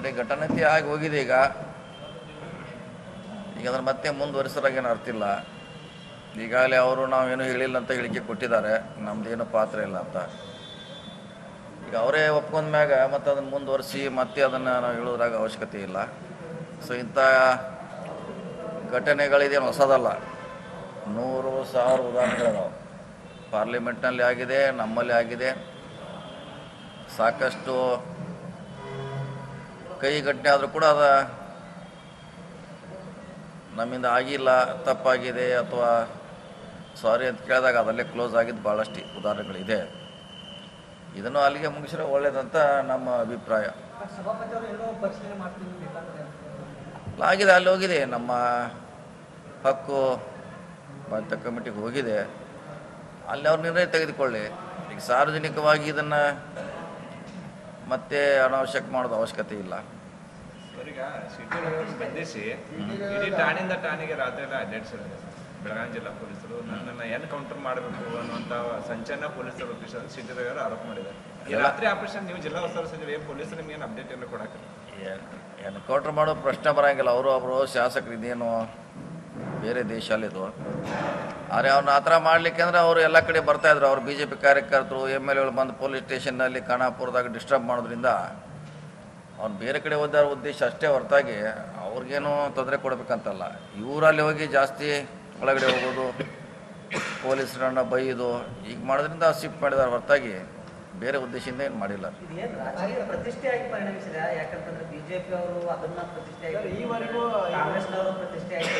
ನೋಡಿ ಘಟನೆತೆ ಆಗಿ ಹೋಗಿದೆ. ಈಗ ಅದನ್ನು ಮತ್ತೆ ಮುಂದುವರಿಸೋರಾಗೇನು ಅರ್ಥ ಇಲ್ಲ. ಈಗಾಗಲೇ ಅವರು ನಾವೇನು ಹೇಳಿಲ್ಲ ಅಂತ ಹೇಳಿಕೆ ಕೊಟ್ಟಿದ್ದಾರೆ, ನಮ್ಮದೇನು ಪಾತ್ರ ಇಲ್ಲ ಅಂತ. ಈಗ ಅವರೇ ಒಪ್ಕೊಂಡ ಮ್ಯಾಗ ಮತ್ತು ಅದನ್ನು ಮುಂದುವರಿಸಿ ಮತ್ತೆ ಅದನ್ನು ನಾವು ಹೇಳೋದ್ರಾಗ ಅವಶ್ಯಕತೆ ಇಲ್ಲ. ಸೊ ಇಂಥ ಘಟನೆಗಳಿದೇನು ಹೊಸದಲ್ಲ, 100,000 ಉದಾಹರಣೆಗಳಿದಾವೆ. ಪಾರ್ಲಿಮೆಂಟ್ನಲ್ಲಿ ಆಗಿದೆ, ನಮ್ಮಲ್ಲಿ ಆಗಿದೆ. ಸಾಕಷ್ಟು ಕೈ ಘಟನೆ ಆದರೂ ಕೂಡ ಅದು ನಮ್ಮಿಂದ ಆಗಿಲ್ಲ, ತಪ್ಪಾಗಿದೆ ಅಥವಾ ಸಾರಿ ಅಂತ ಕೇಳಿದಾಗ ಅದಲ್ಲೇ ಕ್ಲೋಸ್ ಆಗಿದ್ದು ಭಾಳಷ್ಟು ಉದಾಹರಣೆಗಳಿದೆ. ಇದನ್ನು ಅಲ್ಲಿಗೆ ಮುಗಿಸಿರೋ ಒಳ್ಳೇದಂತ ನಮ್ಮ ಅಭಿಪ್ರಾಯ. ಆಗಿದೆ, ಅಲ್ಲಿ ಹೋಗಿದೆ, ನಮ್ಮ ಹಕ್ಕು ಬಾಧ್ಯತಾ ಕಮಿಟಿಗೆ ಹೋಗಿದೆ. ಅಲ್ಲಿ ಅವ್ರು ನಿರ್ಣಯ ತೆಗೆದುಕೊಳ್ಳಿ. ಈಗ ಸಾರ್ವಜನಿಕವಾಗಿ ಇದನ್ನು ಮತ್ತೆ ಅನಾವಶ್ಯಕ ಮಾಡೋದು ಅವಶ್ಯಕತೆ ಇಲ್ಲ. ಈಗ ಸಿಟಿ ಬಂಧಿಸಿ ಇಡೀ ಠಾಣೆಯಿಂದ ಠಾಣೆಗೆ ರಾತ್ರಿ ಎಲ್ಲ ಅಡ್ಡಾಡಿಸಿದ್ದಾರೆ ಬೆಳಗಾವಿ ಜಿಲ್ಲಾ ಪೊಲೀಸರು. ನನ್ನನ್ನು ಎನ್ಕೌಂಟರ್ ಮಾಡಬೇಕು ಅನ್ನುವಂಥ ಸಂಚನ ಪೊಲೀಸರು ಆಫೀಸರ್ ಸಿಟಿದವರು ಆರೋಪ ಮಾಡಿದ್ದಾರೆ. ಈ ರಾತ್ರಿ ಆಪರೇಷನ್ ನೀವು ಜಿಲ್ಲಾ ಉಸ್ತುವಾರಿ ಸಚಿವರು ಪೊಲೀಸರು ನಿಮ್ಗೆ ಏನು ಅಪ್ಡೇಟ್ ಎಲ್ಲ ಕೊಡಕ್ಕೆ ಎನ್ಕೌಂಟ್ರ್ ಮಾಡೋ ಪ್ರಶ್ನೆ ಬರೋಂಗಿಲ್ಲ. ಅವರು ಶಾಸಕರು ಇದೇನು ಬೇರೆ ದೇಶಲ್ಲಿದ್ದು. ಆದರೆ ಅವ್ರನ್ನ ಆ ಥರ ಮಾಡಲಿಕ್ಕೆ ಅಂದರೆ ಅವರು ಎಲ್ಲ ಕಡೆ ಬರ್ತಾಯಿದ್ರು. ಅವರು BJP ಕಾರ್ಯಕರ್ತರು MLAಗಳು ಬಂದು ಪೊಲೀಸ್ ಸ್ಟೇಷನ್ನಲ್ಲಿ ಖಾನಾಪುರದಾಗ ಡಿಸ್ಟರ್ಬ್ ಮಾಡೋದ್ರಿಂದ ಅವ್ನು ಬೇರೆ ಕಡೆ ಹೋದಾರ ಉದ್ದೇಶ ಅಷ್ಟೇ ಹೊರತಾಗಿ ಅವ್ರಿಗೇನು ತೊಂದರೆ ಕೊಡಬೇಕಂತಲ್ಲ. ಇವರಲ್ಲಿ ಹೋಗಿ ಜಾಸ್ತಿ ಒಳಗಡೆ ಹೋಗೋದು, ಪೊಲೀಸರನ್ನ ಬೈಯೋದು ಈಗ ಮಾಡೋದ್ರಿಂದ ಶಿಫ್ಟ್ ಮಾಡಿದಾರೆ ಹೊರತಾಗಿ ಬೇರೆ ಉದ್ದೇಶದಿಂದ ಏನು ಮಾಡಿಲ್ಲ. ಪ್ರತಿಷ್ಠೆಯಾಗಿ ಪರಿಣಮಿಸಿದೆ. ಯಾಕಂತಂದ್ರೆ BJP ಅವರು ಅದನ್ನ ಪ್ರತಿಷ್ಠೆಯಾಗಿ ಈವರೆಗೂ ಕಾಂಗ್ರೆಸ್ನವರು ಪ್ರತಿಷ್ಠೆಯಾಗಿ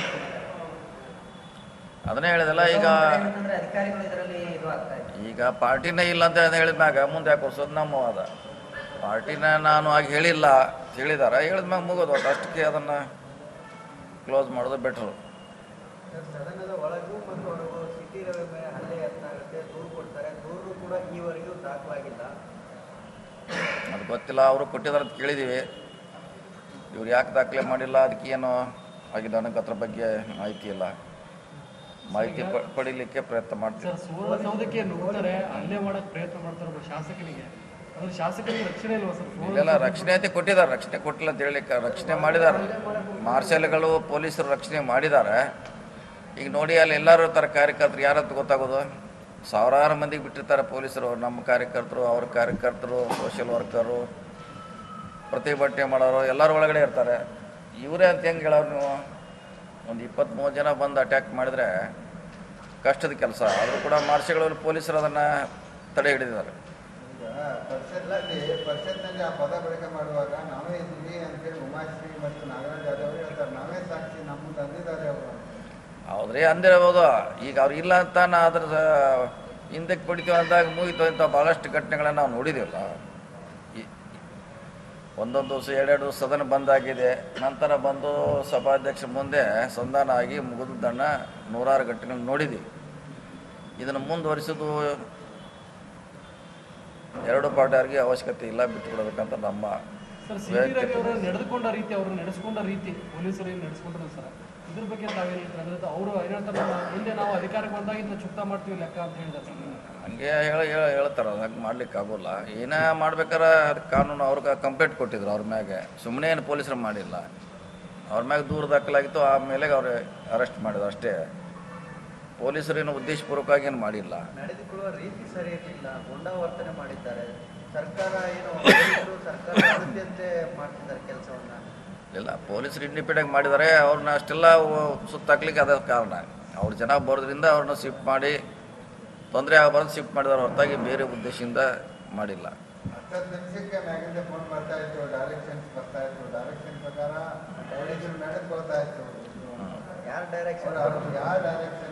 ಅದನ್ನೇ ಹೇಳಿದಲ್ಲ. ಈಗ ಅಧಿಕಾರಿಗಳು ಇದರಲ್ಲಿ ಇದು ಆಗ್ತಾ ಇದೆ. ಈಗ ಪಾರ್ಟಿನೇ ಇಲ್ಲ ಅಂತ ಹೇಳಿದ್ಮ್ಯಾಗ ಮುಂದೆ ಯಾಕೆ ವರ್ಷೋದು ನಮ್ಮ ವಾದ. ಪಾರ್ಟಿನ ನಾನು ಆಗಿ ಹೇಳಿದ್ದಾರೆ, ಹೇಳಿದ್ಮ್ಯಾಗ ಮುಗೋದು ಒಟ್ಟು ಅಷ್ಟಕ್ಕೆ ಅದನ್ನು ಕ್ಲೋಸ್ ಮಾಡೋದು ಬೆಟ್ರು. ಸದನದ ಒಳಗೂ ಮತ್ತು ಹೊರಗೂ ಸಿಟಿ ರವಿ ಹಲ್ಲೆ ಯತ್ನ ಆಗುತ್ತೆ, ದೂರು ಕೊಡ್ತಾರೆ. ದೂರು ಕೂಡ ಈವರೆಗೂ ದಾಖಲಾಗಿಲ್ಲ. ಅದು ಗೊತ್ತಿಲ್ಲ, ಅವರು ಕೊಟ್ಟಿದ್ದಾರೆ ಅಂತ ಕೇಳಿದ್ದೀವಿ. ಇವ್ರು ಯಾಕೆ ದಾಖಲೆ ಮಾಡಿಲ್ಲ, ಅದಕ್ಕೆ ಏನು ಆಗಿದೆ ಅನ್ನೋಕೆ ಅದ್ರ ಬಗ್ಗೆ ಮಾಹಿತಿ ಇಲ್ಲ. ಮಾಹಿತಿ ಪಡೀಲಿಕ್ಕೆ ಪ್ರಯತ್ನ ಮಾಡ್ತೀವಿ. ಸುವರ್ಣಸೌಧಕ್ಕೆ ನುಗ್ತಾರೆ, ಹಲ್ಲೆ ಮಾಡೋಕ್ಕೆ ಪ್ರಯತ್ನ ಮಾಡ್ತಾರೆ ಶಾಸಕನಿಗೆ. ಅಂದ್ರೆ ಶಾಸಕರಿಗೆ ರಕ್ಷಣೆ ಇಲ್ವಾ ಸರ್? ಇಲ್ಲೆಲ್ಲ ರಕ್ಷಣೆ ಅಂತ ಕೊಟ್ಟಿದ್ದಾರೆ, ರಕ್ಷಣೆ ಕೊಟ್ಟಿಲ್ಲ ಅಂತ ಹೇಳಲಿಕ್ಕೆ ರಕ್ಷಣೆ ಮಾಡಿದ್ದಾರೆ. ಮಾರ್ಷಲ್ಗಳು ಪೊಲೀಸರು ರಕ್ಷಣೆ ಮಾಡಿದ್ದಾರೆ. ಈಗ ನೋಡಿ ಅಲ್ಲಿ ಎಲ್ಲರೂ ಇರ್ತಾರೆ ಕಾರ್ಯಕರ್ತರು, ಯಾರಂತ ಗೊತ್ತಾಗೋದು? ಸಾವಿರಾರು ಮಂದಿಗೆ ಬಿಟ್ಟಿರ್ತಾರೆ ಪೊಲೀಸರು. ನಮ್ಮ ಕಾರ್ಯಕರ್ತರು, ಅವ್ರ ಕಾರ್ಯಕರ್ತರು, ಸೋಷಿಯಲ್ ವರ್ಕರು, ಪ್ರತಿಭಟನೆ ಮಾಡೋರು ಎಲ್ಲರೂ ಒಳಗಡೆ ಇರ್ತಾರೆ. ಇವರೇ ಅಂತ ಹೆಂಗೆ ಹೇಳೋರು ನೀವು? ಒಂದು 20-30 ಜನ ಬಂದು ಅಟ್ಯಾಕ್ ಮಾಡಿದರೆ ಕಷ್ಟದ ಕೆಲಸ. ಆದರೂ ಕೂಡ ಮಾರ್ಷಲ್ಗಳು ಪೊಲೀಸರು ಅದನ್ನು ತಡೆ ಹಿಡಿದಿದ್ದಾರೆ. ಪರಿಷತ್ನಲ್ಲಿ ಆ ಪದ ಬಳಕೆ ಮಾಡುವಾಗ ನಾವೇ ಇದ್ದೀವಿ ಅಂತೇಳಿ ಉಮಾಶ್ರೀ ಮತ್ತು ನಾಗರಾಜ್ ಯಾದವ್ ಹೇಳ್ತಾರೆ. ನಾವೇ ಸಾಕ್ಷಿ, ನಮ್ಮ ತಂದಿದ್ದಾರೆ ಅವರು. ಹೌದ್ರಿ, ಅಂದಿರಬಹುದು. ಈಗ ಅವ್ರು ಇಲ್ಲ ಅಂತ ನಾ ಅದ್ರ ಹಿಂದಕ್ಕೆ ಪಡಿತೀವಿ ಅಂದಾಗ ಮುಗಿತು. ಇಂಥ ಭಾಳಷ್ಟು ಘಟನೆಗಳನ್ನು ನಾವು ನೋಡಿದ್ದೀವಲ್ಲ. ಒಂದೊಂದು ದಿವಸ 2-2 ದಿವಸ ಸದನ ಬಂದಾಗಿದೆ. ನಂತರ ಬಂದು ಸಭಾಧ್ಯಕ್ಷರ ಮುಂದೆ ಸಂಧಾನ ಆಗಿ ಮುಗಿದದ್ದನ್ನು 100 ಘಟನೆಗಳು ನೋಡಿದ್ದೀವಿ. ಇದನ್ನು ಮುಂದುವರಿಸೋದು ಎರಡು ಪಾರ್ಟಿಯವರಿಗೆ ಅವಶ್ಯಕತೆ ಇಲ್ಲ, ಬಿಟ್ಟುಕೊಡಬೇಕಂತ ನಮ್ಮ ನಡೆದುಕೊಂಡ ರೀತಿ, ಅವರು ನಡೆಸ್ಕೊಂಡ ರೀತಿ ಪೊಲೀಸರು ಏನು ನಡೆಸ್ಕೊಂಡ್ರು ಸರ್, ಇದ್ರ ಬಗ್ಗೆ ತಾವೇನು ಹೇಳ್ತಾರೆ? ಅವರು ಹೇಳ್ತಾರೆ ಮುಂದೆ ನಾವು ಅಧಿಕಾರಕ್ಕೆ ಬಂದಾಗ ಇದನ್ನ ಚುಕ್ತ ಮಾಡ್ತೀವಿ ಲೆಕ್ಕ ಅಂತ ಹೇಳಿದ್ದಾರೆ. ಹಂಗೆ ಹೇಳ್ತಾರೆ, ಹಂಗೆ ಮಾಡ್ಲಿಕ್ಕೆ ಆಗೋಲ್ಲ. ಏನೇ ಮಾಡ್ಬೇಕಾರೆ ಅದಕ್ಕೆ ಕಾನೂನು ಅವ್ರಿಗೆ ಕಂಪ್ಲೇಂಟ್ ಕೊಟ್ಟಿದ್ರು ಅವ್ರ ಮ್ಯಾಗೆ. ಸುಮ್ಮನೆ ಏನು ಪೊಲೀಸರು ಮಾಡಿಲ್ಲ, ಅವ್ರ ಮ್ಯಾಗೆ ದೂರು ದಾಖಲಾಗಿತ್ತು. ಆಮೇಲೆ ಅವ್ರು ಅರೆಸ್ಟ್ ಮಾಡಿದ್ರು ಅಷ್ಟೇ. ಪೊಲೀಸರು ಏನು ಉದ್ದೇಶಪೂರ್ವಕವಾಗಿ ಏನು ಮಾಡಿಲ್ಲ. ನಡೆದುಕೊಳ್ಳುವ ರೀತಿ ಸರಿ ಇರಲಿಲ್ಲ, ಗುಂಡಾವರ್ತನೆ ಮಾಡಿದ್ದಾರೆ. ಸರ್ಕಾರ ಏನು ಸರ್ಕಾರ ಅಗತ್ಯಂತೆ ಮಾಡ್ತಿದ್ದಾರೆ ಕೆಲಸವನ್ನು. ಇಲ್ಲ, ಪೊಲೀಸರು ಇಂಡಿಪೆಂಡೆಂಟ್ ಮಾಡಿದ್ದಾರೆ. ಅವ್ರನ್ನ ಅಷ್ಟೆಲ್ಲ ಸುತ್ತಾಕ್ಲಿಕ್ಕೆ ಅದೇ ಕಾರಣ. ಅವ್ರು ಜನ ಬರೋದ್ರಿಂದ ಅವ್ರನ್ನ ಶಿಫ್ಟ್ ಮಾಡಿ ತೊಂದರೆ ಆಗಬಾರ್ದು ಶಿಫ್ಟ್ ಮಾಡಿದಾರೆ ಹೊರತಾಗಿ ಬೇರೆ ಉದ್ದೇಶದಿಂದ ಮಾಡಿಲ್ಲ. 10 ನಿಮಿಷಕ್ಕೆ ಮ್ಯಾಗಿಂದ ಫೋನ್ ಬರ್ತಾ ಇತ್ತು, ಡೈರೆಕ್ಷನ್ಸ್ ಬರ್ತಾ ಇತ್ತು. ಡೈರೆಕ್ಷನ್ ಪ್ರಕಾರ ಪೊಲೀಸರು ನಡೆದುಕೊಳ್ತಾ ಇತ್ತು. ಯಾರು ಡೈರೆಕ್ಷನ್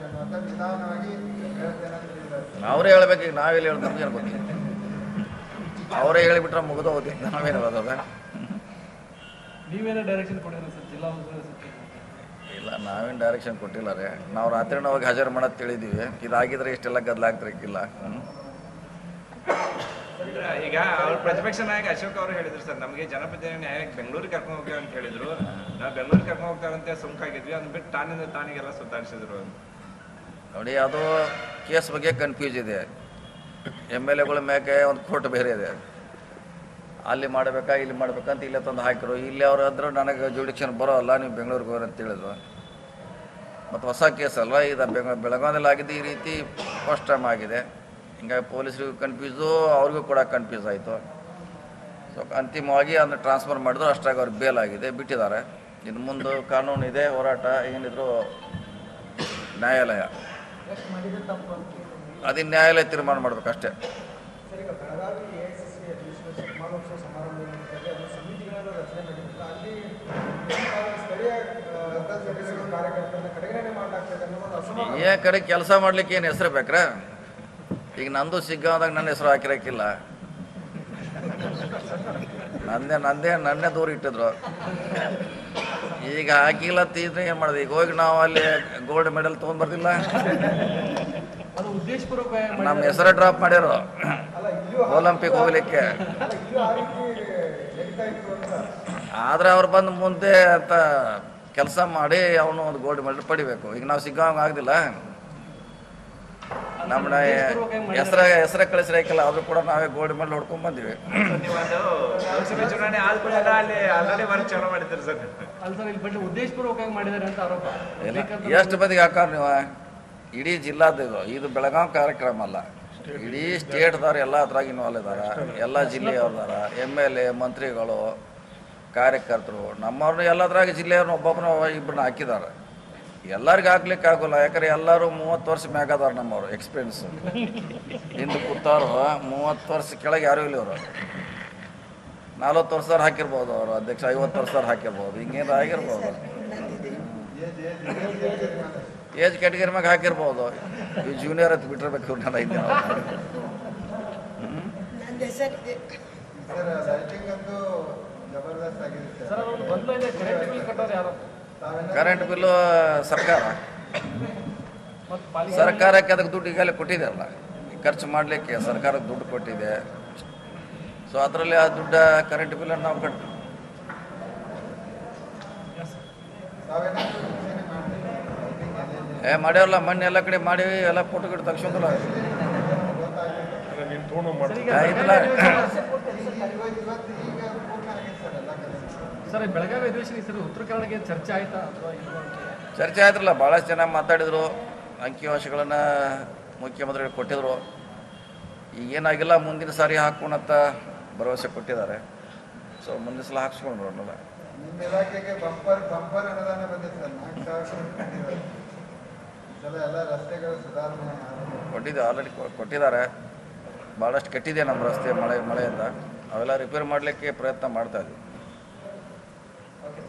ಅನ್ನುವಂಥ ನಿಧಾನವಾಗಿ ಹೇಳ್ತೇನೆ. ಅವರೇ ಹೇಳ್ಬೇಕು. ಈಗ ನಾವೆಲ್ಲಿ ಹೇಳೋದು ನಮಗೇನು ಗೊತ್ತಿಲ್ಲ. ಅವರೇ ಹೇಳಿಬಿಟ್ರೆ ಮುಗಿದು ಹೋಗ್ತಿತ್ತು, ನಾವೇನು ಹೇಳೋದ? ನೀವೇನೋ ಡೈರೆಕ್ಷನ್ ಕೊಟ್ಟಿದ್ದೀರಿ ಸರ್ ಜಿಲ್ಲಾ ಉಸ್ತುವಾರಿ ಸಚಿವರು? ಇಲ್ಲ, ನಾವೇನು ಡೈರೆಕ್ಷನ್ ಕೊಟ್ಟಿಲ್ಲ ರೀ. ನಾವು ರಾತ್ರಿನ ಹೋಗಿ ಹಾಜರು ಮಾಡೋದು ತಿಳಿದೀವಿ. ಇದಾಗಿದ್ರೆ ಇಷ್ಟೆಲ್ಲ ಗದ್ದಲಾಗ್ತಿರಕ್ಕಿಲ್ಲ. ಈಗ ಅವ್ರ ಪ್ರತಿಪಕ್ಷ ನಾಯಕ ಅಶೋಕ್ ಅವರು ಹೇಳಿದ್ರು ಸರ್, ನಮಗೆ ಜನಪ್ರತಿನಿಧಿ ನ್ಯಾಯಕ್ಕೆ ಬೆಂಗಳೂರಿಗೆ ಕರ್ಕೊಂಡು ಹೋಗ್ತೀವಿ ಅಂತ ಹೇಳಿದ್ರು. ನಾವು ಬೆಂಗಳೂರಿಗೆ ಕರ್ಕೊಂಡು ಹೋಗ್ತಾರಂತೆ ಸುಮ್ಕಾಗಿದ್ವಿ. ಅದನ್ನ ಬಿಟ್ಟು ಠಾಣೆಯಿಂದ ಠಾಣೆಗೆಲ್ಲ ಸುತ್ತಾಡಿಸಿದ್ರು. ನೋಡಿ, ಅದು ಕೇಸ್ ಬಗ್ಗೆ ಕನ್ಫ್ಯೂಸ್ ಇದೆ. MLAಗಳ ಮ್ಯಾಗೆ ಒಂದು ಕೋರ್ಟ್ ಬೇರೆ ಇದೆ. ಅಲ್ಲಿ ಮಾಡಬೇಕಾ ಇಲ್ಲಿ ಮಾಡ್ಬೇಕಂತ ಇಲ್ಲೇ ತಂದು ಹಾಕಿರು. ಇಲ್ಲಿ ಅವ್ರು ಅಂದರು ನನಗೆ ಜುಡಿಕ್ಷನ್ ಬರೋಲ್ಲ, ನೀವು ಬೆಂಗಳೂರಿಗೆ ಹೋಗ್ರಿ ಅಂತ ಹೇಳಿದ್ರು. ಮತ್ತು ಹೊಸ ಕೇಸ್ ಅಲ್ಲ ಇದು, ಬೆಳಗಾವಿಯಲ್ಲಿ ಆಗಿದ್ದು ಈ ರೀತಿ ಫಸ್ಟ್ ಟೈಮ್ ಆಗಿದೆ. ಹಿಂಗಾಗಿ ಪೊಲೀಸರಿಗೂ ಕನ್ಫ್ಯೂಸು, ಅವ್ರಿಗೂ ಕೂಡ ಕನ್ಫ್ಯೂಸ್ ಆಯಿತು. ಸೊ ಅಂತಿಮವಾಗಿ ಅದನ್ನು ಟ್ರಾನ್ಸ್ಫರ್ ಮಾಡಿದ್ರು. ಅಷ್ಟಾಗಿ ಅವ್ರಿಗೆ ಬೇಲ್ ಆಗಿದೆ, ಬಿಟ್ಟಿದ್ದಾರೆ. ಇನ್ನು ಮುಂದೆ ಕಾನೂನು ಇದೆ, ಹೋರಾಟ ಏನಿದ್ರು ನ್ಯಾಯಾಲಯ, ಅದನ್ನ ನ್ಯಾಯಾಲಯ ತೀರ್ಮಾನ ಮಾಡ್ಬೇಕು ಅಷ್ಟೇ. ಸರ್, ಈಗ ಬೆಳಗಾವಿ AICC ಅಧಿವೇಶನ ಸಮಾರೋಪ ಸಮಾರಂಭದಲ್ಲಿ ಅದು ಸಮಿತಿಗಳ ರಚನೆ ನಡೆದಿಲ್ಲ. ಅಲ್ಲಿ ಸ್ಥಳೀಯ ಕಾರ್ಯಕರ್ತರನ್ನ ಕಡೆಗಣನೆ ಮಾಡಲಾಗ್ತದೆ ಅನ್ನೋದು ಅಸಮಾಧಾನ. ಏ ಕಡೆ ಕೆಲಸ ಮಾಡ್ಲಿಕ್ಕೆ ಏನು ಹೆಸರು ಬೇಕ್ರಾ? ಈಗ ನಂದು ಸಿಗ್ಗಾದಾಗ ನನ್ನ ಹೆಸರು ಹಾಕಿರಕ್ಕಿಲ್ಲ, ನನ್ನೇ ದೂರ ಇಟ್ಟಿದ್ರು. ಈಗ ಹಾಕಿಲ್ಲ ತೀದ್ರೆ ಏನು ಮಾಡಿದೆ? ಈಗ ಹೋಗಿ ನಾವು ಅಲ್ಲಿ ಗೋಲ್ಡ್ ಮೆಡಲ್ ತೊಗೊಂಡ್ಬರ್ದಿಲ್ಲ, ಅದು ಉದ್ದೇಶಪೂರ್ವಕ ನಮ್ಮ ಹೆಸರು ಡ್ರಾಪ್ ಮಾಡ್ಯಾರು ಒಲಿಂಪಿಕ್ ಹೋಗ್ಲಿಕ್ಕೆ. ಆದರೆ ಅವ್ರು ಬಂದು ಮುಂದೆ ಅಂತ ಕೆಲಸ ಮಾಡಿ ಅವನು ಒಂದು ಗೋಲ್ಡ್ ಮೆಡಲ್ ಪಡಿಬೇಕು. ಈಗ ನಾವು ಸಿಗ್ಗಾಂಗ ಆಗದಿಲ್ಲ, ನಮ್ಮನ್ನ ಹೆಸರ ಕಳಿಸ್ರಾಕಿಲ್ಲ, ಆದರೂ ಕೂಡ ನಾವೇ ಗೋಲ್ಡ್ ಮೆಡಲ್ ಹೊಡ್ಕೊಂಡ್ ಬಂದಿವಿ. ನೀವೊಂದು ಲೋಕಸಭೆ ಚುನಾವಣೆ ಆದ್ಮೇಲೆ ಅಲ್ಲಿ ಆಲ್ರೆಡಿ ವರ್ಕ್ ಚಾಲೂ ಮಾಡಿದ್ದೀರಿ ಸರ್. ಅಲ್ಲ ಸರ್, ಇಲ್ಲಿ ಬಟ್ ಉದ್ದೇಶಪೂರ್ವಕವಾಗಿ ಮಾಡಿದ್ದಾರೆ ಅಂತ ಆರೋಪ. ಎಷ್ಟು ಮಂದಿಗೆ ಹಾಕಾರ ನೀವು? ಇಡೀ ಜಿಲ್ಲಾದ ಇದು ಬೆಳಗಾವಿ ಕಾರ್ಯಕ್ರಮ ಅಲ್ಲ, ಇಡೀ ಸ್ಟೇಟ್ದವ್ರು ಎಲ್ಲ ಅದ್ರಾಗ ಇನ್ವಾಲ್ವ್ ಇದ್ದಾರೆ. ಎಲ್ಲ ಜಿಲ್ಲೆಯವ್ರದಾರ, MLA, ಮಂತ್ರಿಗಳು, ಕಾರ್ಯಕರ್ತರು, ನಮ್ಮವ್ರನ್ನ ಎಲ್ಲದ್ರಾಗ ಜಿಲ್ಲೆಯವ್ರನ್ನ ಒಬ್ಬೊಬ್ಬನ ಇಬ್ಬರನ್ನ ಹಾಕಿದ್ದಾರೆ. ಎಲ್ಲರಿಗೂ ಹಾಕ್ಲಿಕ್ಕೆ ಆಗೋಲ್ಲ, ಯಾಕಂದ್ರೆ ಎಲ್ಲರೂ 30 ವರ್ಷ ಮ್ಯಾಗದಾರ ನಮ್ಮವ್ರು ಎಕ್ಸ್ಪೀರಿಯನ್ಸ್. ಹಿಂದೆ ಕೂತಾರು 30 ವರ್ಷ ಕೆಳಗೆ ಯಾರೂ ಇಲ್ಲ. ಇವರು 40 ವರ್ಷದವ್ರು ಹಾಕಿರ್ಬೋದು, ಅವರು ಅಧ್ಯಕ್ಷ 50 ವರ್ಷದವ್ರು ಹಾಕಿರ್ಬೋದು, ಹಿಂಗೇನು ಆಗಿರ್ಬೋದು. ಏಜ್ ಕ್ಯಾಟಗರಿ ಮ್ಯಾಗ ಹಾಕಿರ್ಬೋದು. ಈ ಜೂನಿಯರ್ ಅಂತ ಬಿಟ್ಟಿರ್ಬೇಕು ಇವ್ರನ್ನೆಲ್ಲ ಇದ್ದೆ. ಸರ್ ಲೈಟಿಂಗ್ ಅಂತೂ ಜಬರ್ದಸ್ತ್ ಆಗಿದೆ ಸರ್, ಅವರು ಬಂದು ಇದೆ ಕರೆಂಟ್ ಬಿಲ್ ಕಟ್ಟೋರು ಯಾರು? ಕರೆಂಟ್ ಬಿಲ್ಲು ಸರ್ಕಾರ, ಮತ್ತು ಪಾಲಿಕೆ ಸರ್ಕಾರಕ್ಕೆ ಅದಕ್ಕೆ ದುಡ್ಡು ಈಗಲೇ ಕೊಟ್ಟಿದೆ ಅಲ್ಲ, ಖರ್ಚು ಮಾಡಲಿಕ್ಕೆ ಸರ್ಕಾರಕ್ಕೆ ದುಡ್ಡು ಕೊಟ್ಟಿದೆ. ಸೊ ಅದರಲ್ಲಿ ಆ ದುಡ್ಡು ಕರೆಂಟ್ ಬಿಲ್ಲನ್ನು ನಾವು ಕಟ್ಟಿ ಮಾಡ್ಯಾವಲ್ಲ. ಮಣ್ಣು ಎಲ್ಲ ಕಡೆ ಮಾಡೀವಿ, ಎಲ್ಲ ಫೋಟೋ ಗಿಡ ತಗ್ಸೋದಲ್ಲ ಆಯ್ತಲ್ಲ. ಸರ್, ಬೆಳಗಾವಿ ಅಧಿವೇಶನ ಸರ್ ಉತ್ತರ ಕನ್ನಡಕ್ಕೆ ಚರ್ಚೆ ಆಯ್ತಾ ಅಥವಾ ಚರ್ಚೆ ಆಯ್ತಲ್ಲ, ಭಾಳಷ್ಟು ಜನ ಮಾತಾಡಿದರು, ಅಂಕಿಅಂಶಗಳನ್ನು ಮುಖ್ಯಮಂತ್ರಿಗಳು ಕೊಟ್ಟಿದ್ರು. ಈಗೇನಾಗಿಲ್ಲ, ಮುಂದಿನ ಸಾರಿ ಹಾಕೋಣಂತ ಭರವಸೆ ಕೊಟ್ಟಿದ್ದಾರೆ. ಸೊ ಮುಂದಿನ ಸಲ ಹಾಕ್ಸ್ಕೊಂಡ್ರು ಅನ್ನೋಲ್ಲ. ನಿಮ್ಮ ಇಲಾಖೆಗೆ ಬಂಪರ್ ಅನುದಾನ ಬಂದಿದೆ ಸರ್, 4,000 ಕೊಟ್ಟಿದ್ದಾರೆ. ಈ ಸಲ ಎಲ್ಲ ರಸ್ತೆಗಳು ಸುಧಾರಣೆ ಕೊಟ್ಟಿದ್ದೆ, ಆಲ್ರೆಡಿ ಕೊಟ್ಟಿದ್ದಾರೆ. ಭಾಳಷ್ಟು ಕೆಟ್ಟಿದೆ ನಮ್ಮ ರಸ್ತೆ ಮಳೆಯಿಂದ. ಅವೆಲ್ಲ ರಿಪೇರ್ ಮಾಡಲಿಕ್ಕೆ ಪ್ರಯತ್ನ ಮಾಡ್ತಾಯಿದ್ವಿ.